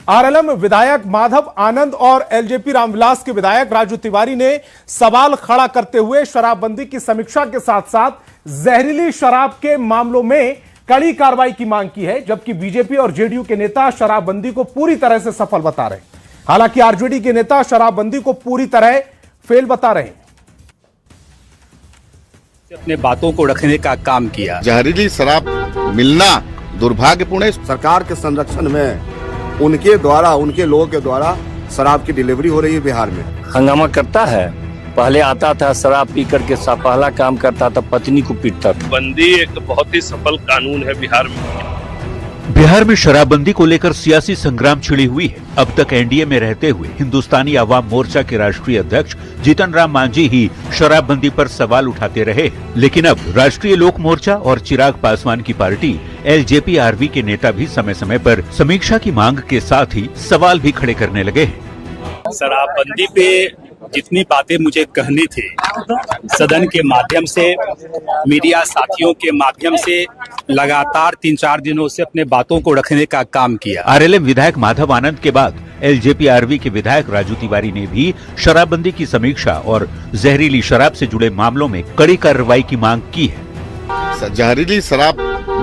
RLM विधायक माधव आनंद और LJP Ramvilas के विधायक राजू तिवारी ने सवाल खड़ा करते हुए शराबबंदी की समीक्षा के साथ साथ जहरीली शराब के मामलों में कड़ी कार्रवाई की मांग की है, जबकि बीजेपी और जेडीयू के नेता शराबबंदी को पूरी तरह से सफल बता रहे हैं। हालांकि आरजेडी के नेता शराबबंदी को पूरी तरह फेल बता रहे हैं। अपने बातों को रखने का काम किया। जहरीली शराब मिलना दुर्भाग्यपूर्ण है। सरकार के संरक्षण में उनके द्वारा, उनके लोगों के द्वारा शराब की डिलीवरी हो रही है बिहार में। हंगामा करता है। पहले आता था शराब पी करके पहला काम करता था, पत्नी को पीटता था। बंदी एक बहुत ही सफल कानून है बिहार में। बिहार में शराबबंदी को लेकर सियासी संग्राम छिड़ी हुई है। अब तक एनडीए में रहते हुए हिंदुस्तानी अवाम मोर्चा के राष्ट्रीय अध्यक्ष जीतन राम मांझी ही शराबबंदी पर सवाल उठाते रहे, लेकिन अब राष्ट्रीय लोक मोर्चा और चिराग पासवान की पार्टी एलजेपी-आरवी के नेता भी समय समय पर समीक्षा की मांग के साथ ही सवाल भी खड़े करने लगे हैं। शराबबंदी पे जितनी बातें मुझे कहनी थी, सदन के माध्यम से, मीडिया साथियों के माध्यम से लगातार 3-4 दिनों से अपने बातों को रखने का काम किया। आरएलएम विधायक माधव आनंद के बाद एलजेपी-आरवी के विधायक राजू तिवारी ने भी शराबबंदी की समीक्षा और जहरीली शराब से जुड़े मामलों में कड़ी कार्रवाई की मांग की है। जहरीली शराब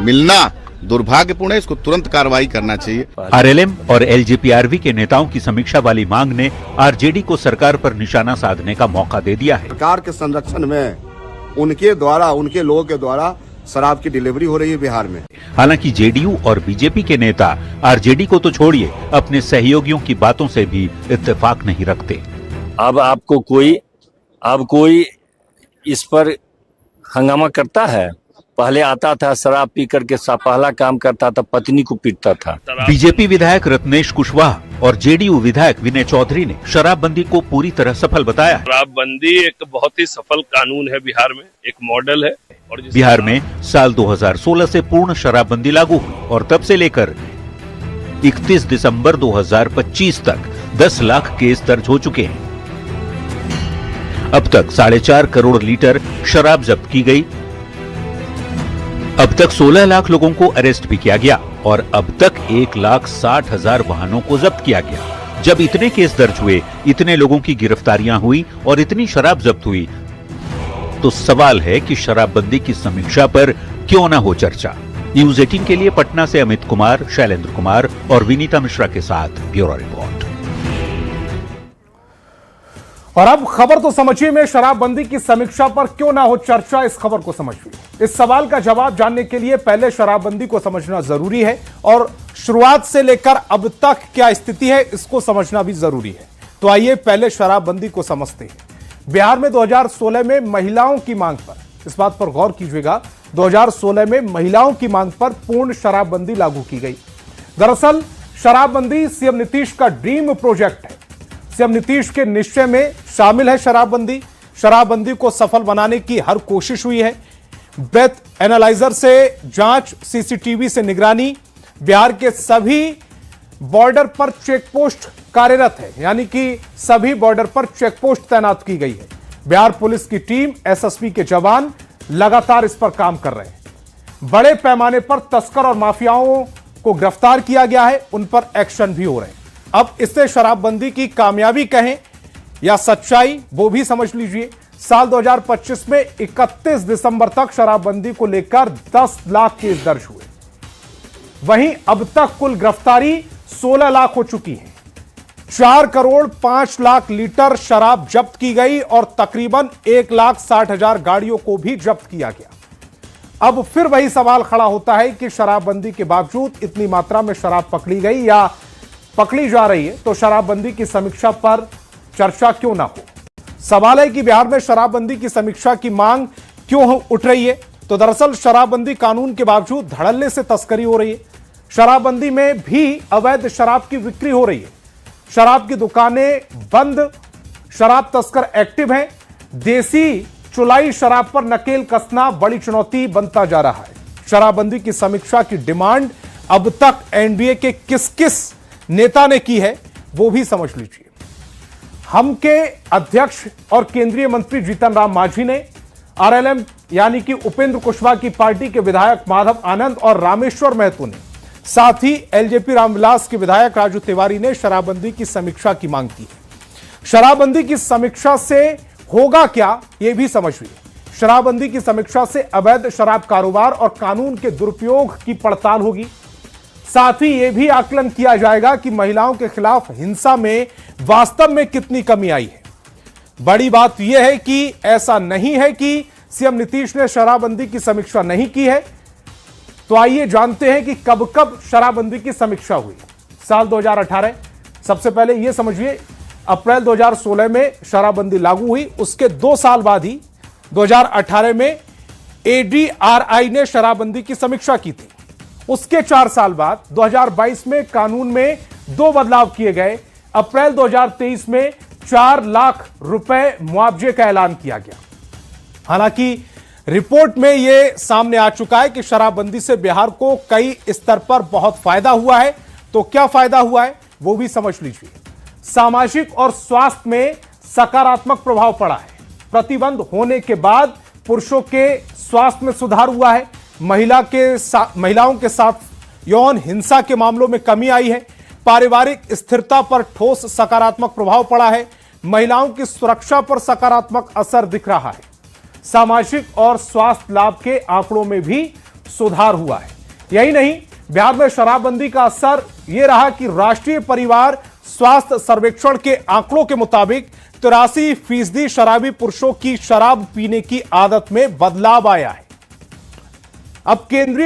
मिलना दुर्भाग्यपूर्ण है, इसको तुरंत कार्रवाई करना चाहिए। आरएलएम और एलजेपी-आरवी के नेताओं की समीक्षा वाली मांग ने आरजेडी को सरकार पर निशाना साधने का मौका दे दिया है। सरकार के संरक्षण में उनके द्वारा, उनके लोगों के द्वारा शराब की डिलीवरी हो रही है बिहार में। हालांकि जेडीयू और बीजेपी के नेता आरजेडी को तो छोड़िए, अपने सहयोगियों की बातों से भी इत्तेफाक नहीं रखते। अब कोई इस पर हंगामा करता है। पहले आता था शराब पी करके पहला काम करता था, पत्नी को पीटता था। बीजेपी विधायक रत्नेश कुशवाहा और जेडीयू विधायक विनय चौधरी ने शराबबंदी को पूरी तरह सफल बताया। शराबबंदी एक बहुत ही सफल कानून है बिहार में, एक मॉडल है। और बिहार में साल 2016 से पूर्ण शराबबंदी लागू हुई और तब से लेकर 31 दिसंबर 2025 तक 10 लाख केस दर्ज हो चुके हैं। अब तक 4.5 करोड़ लीटर शराब जब्त की गई। अब तक 16 लाख लोगों को अरेस्ट भी किया गया और अब तक 1,60,000 वाहनों को जब्त किया गया। जब इतने केस दर्ज हुए, इतने लोगों की गिरफ्तारियां हुई और इतनी शराब जब्त हुई, तो सवाल है कि शराबबंदी की समीक्षा पर क्यों न हो चर्चा। न्यूज़ 18 के लिए पटना से अमित कुमार, शैलेंद्र कुमार और विनीता मिश्रा के साथ ब्यूरो रिपोर्ट। और अब खबर तो समझिए में शराबबंदी की समीक्षा पर क्यों ना हो चर्चा, इस खबर को समझिए। इस सवाल का जवाब जानने के लिए पहले शराबबंदी को समझना जरूरी है और शुरुआत से लेकर अब तक क्या स्थिति है इसको समझना भी जरूरी है। तो आइए पहले शराबबंदी को समझते हैं। बिहार में 2016 में महिलाओं की मांग पर, इस बात पर गौर कीजिएगा, 2016 में महिलाओं की मांग पर पूर्ण शराबबंदी लागू की गई। दरअसल शराबबंदी सीएम नीतीश का ड्रीम प्रोजेक्ट है। सीएम नीतीश के निश्चय में शामिल है शराबबंदी। शराबबंदी को सफल बनाने की हर कोशिश हुई है। ब्रेथ एनालाइजर से जांच, सीसीटीवी से निगरानी, बिहार के सभी बॉर्डर पर चेकपोस्ट कार्यरत है, यानी कि सभी बॉर्डर पर चेकपोस्ट तैनात की गई है। बिहार पुलिस की टीम, एसएसबी के जवान लगातार इस पर काम कर रहे हैं। बड़े पैमाने पर तस्कर और माफियाओं को गिरफ्तार किया गया है, उन पर एक्शन भी हो रहे हैं। अब इससे शराबबंदी की कामयाबी कहें या सच्चाई, वो भी समझ लीजिए। साल 2025 में 31 दिसंबर तक शराबबंदी को लेकर 10 लाख केस दर्ज हुए। वहीं अब तक कुल गिरफ्तारी 16 लाख हो चुकी है। 4 करोड़ 5 लाख लीटर शराब जब्त की गई और तकरीबन 1,60,000 गाड़ियों को भी जब्त किया गया। अब फिर वही सवाल खड़ा होता है कि शराबबंदी के बावजूद इतनी मात्रा में शराब पकड़ी गई या पकड़ी जा रही है, तो शराबबंदी की समीक्षा पर चर्चा क्यों ना हो। सवाल है कि बिहार में शराबबंदी की समीक्षा की मांग क्यों उठ रही है। तो दरअसल शराबबंदी कानून के बावजूद धड़ल्ले से तस्करी हो रही है। शराबबंदी में भी अवैध शराब की बिक्री हो रही है। शराब की दुकानें बंद, शराब तस्कर एक्टिव हैं। देसी चुलाई शराब पर नकेल कसना बड़ी चुनौती बनता जा रहा है। शराबबंदी की समीक्षा की डिमांड अब तक एनडीए के किस किस नेता ने की है, वो भी समझ लीजिए। हम के अध्यक्ष और केंद्रीय मंत्री जीतन राम मांझी ने, आरएलएम यानी कि उपेंद्र कुशवाहा की पार्टी के विधायक माधव आनंद और रामेश्वर महतो ने साथ ही एलजेपी रामविलास के विधायक राजू तिवारी ने शराबबंदी की समीक्षा की मांग की है। शराबबंदी की समीक्षा से होगा क्या, यह भी समझिए। शराबबंदी की समीक्षा से अवैध शराब कारोबार और कानून के दुरुपयोग की पड़ताल होगी। साथ ही यह भी आकलन किया जाएगा कि महिलाओं के खिलाफ हिंसा में वास्तव में कितनी कमी आई है। बड़ी बात यह है कि ऐसा नहीं है कि सीएम नीतीश ने शराबबंदी की समीक्षा नहीं की है। तो आइए जानते हैं कि कब कब शराबबंदी की समीक्षा हुई। साल 2018, सबसे पहले यह समझिए, अप्रैल 2016 में शराबबंदी लागू हुई। उसके 2 साल बाद ही 2018 में एडीआरआई ने शराबबंदी की समीक्षा की थी। उसके 4 साल बाद 2022 में कानून में 2 बदलाव किए गए। अप्रैल 2023 में 4 लाख रुपए मुआवजे का ऐलान किया गया। हालांकि रिपोर्ट में यह सामने आ चुका है कि शराबबंदी से बिहार को कई स्तर पर बहुत फायदा हुआ है। तो क्या फायदा हुआ है वो भी समझ लीजिए। सामाजिक और स्वास्थ्य में सकारात्मक प्रभाव पड़ा है। प्रतिबंध होने के बाद पुरुषों के स्वास्थ्य में सुधार हुआ है। महिलाओं के साथ यौन हिंसा के मामलों में कमी आई है। पारिवारिक स्थिरता पर ठोस सकारात्मक प्रभाव पड़ा है। महिलाओं की सुरक्षा पर सकारात्मक असर दिख रहा है। सामाजिक और स्वास्थ्य लाभ के आंकड़ों में भी सुधार हुआ है। यही नहीं, बिहार में शराबबंदी का असर यह रहा कि राष्ट्रीय परिवार स्वास्थ्य सर्वेक्षण के आंकड़ों के मुताबिक 83% शराबी पुरुषों की शराब पीने की आदत में बदलाव आया है। अब केंद्रीय